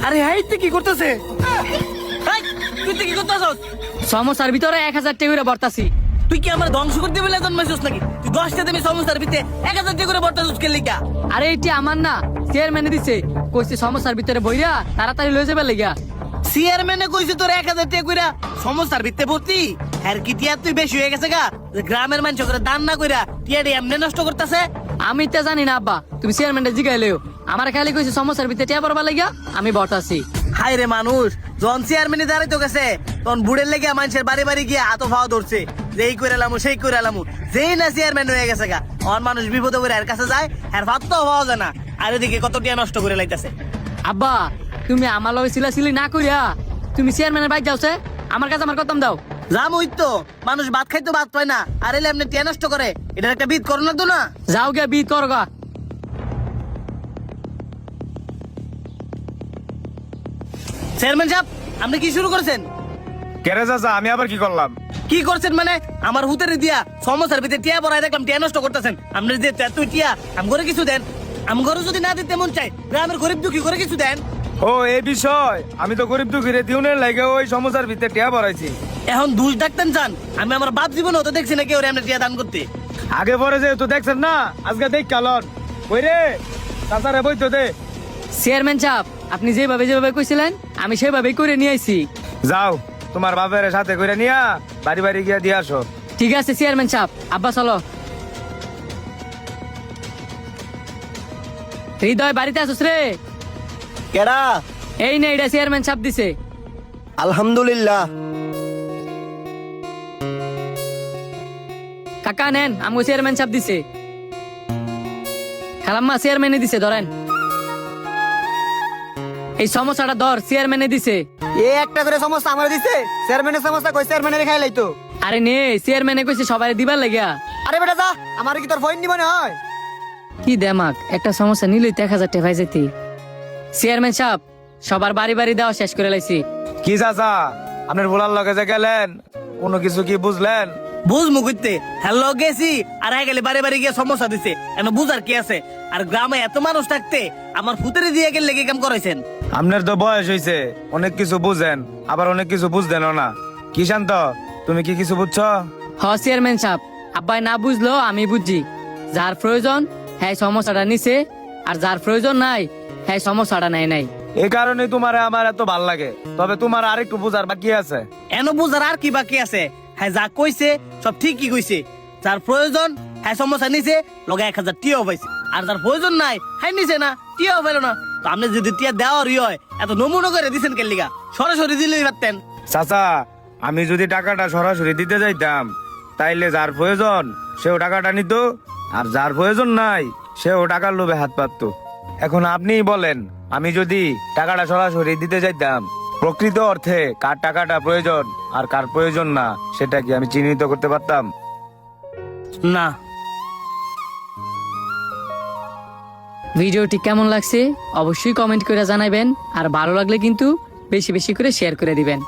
আরে হাইতে কি করতেছে? তুই কি করতেছস? সমস্যার ভিতরে 1000 টাকা করে বর্তাছি। তুই কি আমার ধ্বংস করতে বলে জন্মাইছিস নাকি? তুই 10টা দেবি সমস্যার ভিতরে 1000 টাকা করে বর্তাছিস কে লিগা? আরে এটি আমার না, চেয়ারম্যানে দিছে, কইছে সমস্যার ভিতরে বইরা তাড়াতাড়ি লয়ে যাবে লাগা। চেয়ারম্যানে কইছে তোর 1000 টাকা কইরা সমস্যার ভিতরে ভর্তি। আর কি টিয়া তুই বেশি হয়ে গেছে গা? গ্রামের মানুষ করে দান না কইরা টিয়াডি এমনি নষ্ট করতেছে। আমি তা জানি না আব্বা, তুমি চেয়ারম্যানটা জিগাইলেও আমার খালি কইছে সমস্যার ভিতরে টিয়া পড়বা লাগা, আমি বর্তাছি। হাই রে মানুষ, যখন চেয়ারম্যানে দাঁড়াইতে গেছে তখন বুড়ের লেগে মানুষের বাড়ি বাড়ি গিয়ে হাত ফাওয়া ধরছে, যেই করে এলামু সেই করে এলামু। যেই না চেয়ারম্যান হয়ে গেছে গা, অন মানুষ বিপদে পড়ে এর কাছে যায়, আর ভাত তো পাওয়া যায় না, আর এদিকে কত টিয়া নষ্ট করে লাইতেছে। আব্বা তুমি আমার লগে সিলাসিলি না করিয়া তুমি চেয়ারম্যানের বাইক যাওছে, আমার কাছে আমার কতম দাও। যাম ওই তো, মানুষ ভাত খাইতো ভাত পায় না, আর এলে এমনি টিয়া নষ্ট করে, এটার একটা বিদ করো না তো না। যাও গিয়া বিদ কর গা। চেয়ারম্যান সাহেব, আপনি কি শুরু করেছেন? কেরে চাচা, আমি আবার কি করলাম? কি করছেন মানে? আমার হুতেরে দিয়া সমস্যার ভিতরে টিয়া পড়ায় দেখলাম টিয়া নষ্ট করতেছেন। আপনি যে তুই টিয়া আম করে কিছু দেন, আম ঘরে যদি না দিতে মন চাই, গ্রামের গরিব দুঃখী করে কিছু দেন। ও এই বিষয়, আমি তো গরিব দুঃখী রে দিউনের লাগে ওই সমস্যার ভিতরে টিয়া পড়াইছি। এখন দুষ ডাকতেন চান? আমি আমার বাপ জীবনে তো দেখছি না কেউ এমনি টিয়া দান করতে। আগে পরে যে তো দেখছেন না, আজকে দেখ কালন ওই রে চাচা রে বই তো দে। চেয়ারম্যান সাহেব, আপনি যেভাবে কইছিলেন আমি সেভাবেই করে নিয়ে আইছি। যাও তোমার বাপের সাথে করে নিয়া বাড়ি বাড়ি গিয়া দিয়ে আসো। ঠিক আছে চেয়ারম্যান সাহেব, আব্বা চলো। হৃদয় বাড়িতে আসুস রে? কেডা? এই নে, এটা চেয়ারম্যান সাহেব দিছে। আলহামদুলিল্লাহ। কাকা নেন, আমাকে চেয়ারম্যান সাহেব দিছে। খালাম্মা চেয়ারম্যানে দিছে, ধরেন। এই সমস্যাটা ধর, চেয়ারম্যানে দিছে। এ একটা করে সমস্যা আমার দিছে, চেয়ারম্যানের সমস্যা কই চেয়ারম্যানের খাই লাইতো। আরে নে, চেয়ারম্যানে কইছে সবাই দিবার লাগিয়া। আরে বেটা যা, আমার কি তোর ফোন নি মনে হয়? কি দেমাক, একটা সমস্যা নিলেই 1000 টাকা পাই যেতি। চেয়ারম্যান সাহেব, সবার বাড়ি বাড়ি দেওয়া শেষ করে লাইছি। কি চাচা, আপনার ভোলার লগে যে গেলেন কোনো কিছু কি বুঝলেন? বুঝমু কইতে হ্যালো গেছি, আর আগে গেলে বাড়ি বাড়ি গিয়ে সমস্যা দিছে, এমন বুঝার কি আছে? আর গ্রামে এত মানুষ থাকতে আমার ফুতেরে দিয়ে গেলে লেগে কাম করাইছেন। আপনার তো বয়স হয়েছে, অনেক কিছু বুঝেন, আবার অনেক কিছু বুঝলেনও না। কি শান্ত, তুমি কি কিছু বুঝছো? হ চেয়ারম্যান সাহেব, আব্বাই না বুঝলো আমি বুঝছি। যার প্রয়োজন হ্যাঁ সমস্যাটা নিছে, আর যার প্রয়োজন নাই হ্যাঁ সমস্যাটা নাই নাই। এই কারণে তোমার আমার এত ভাল লাগে, তবে তোমার আরেকটু বুঝার বাকি আছে। এন বুঝার আর কি বাকি আছে? হ্যাঁ যা কইছে সব ঠিকই কইছে। যার প্রয়োজন হ্যাঁ সমস্যা নিছে, লগে 1000 টিয়াও পাইছে, আর যার প্রয়োজন নাই হ্যাঁ নিছে না, টিয়াও পেল না। তো আপনি যদি টিয়া দেওয়ারই হয়, এত নমুনা করে দিছেন কেন লিগা? সরাসরি দিলেই পারতেন। চাচা, আমি যদি টাকাটা সরাসরি দিতে যাইতাম, তাইলে যার প্রয়োজন সেও টাকাটা নিত, আর যার প্রয়োজন নাই সেও টাকার লোভে হাত পাততো। এখন আপনিই বলেন, আমি যদি টাকাটা সরাসরি দিতে যাইতাম, প্রকৃত অর্থে কার টাকাটা প্রয়োজন আর কার প্রয়োজন না, সেটা কি আমি চিহ্নিত করতে পারতাম? না। ভিডিওটি কেমন লাগছে অবশ্যই কমেন্ট করে জানাবেন, আর ভালো লাগলে কিন্তু বেশি বেশি করে শেয়ার করে দিবেন।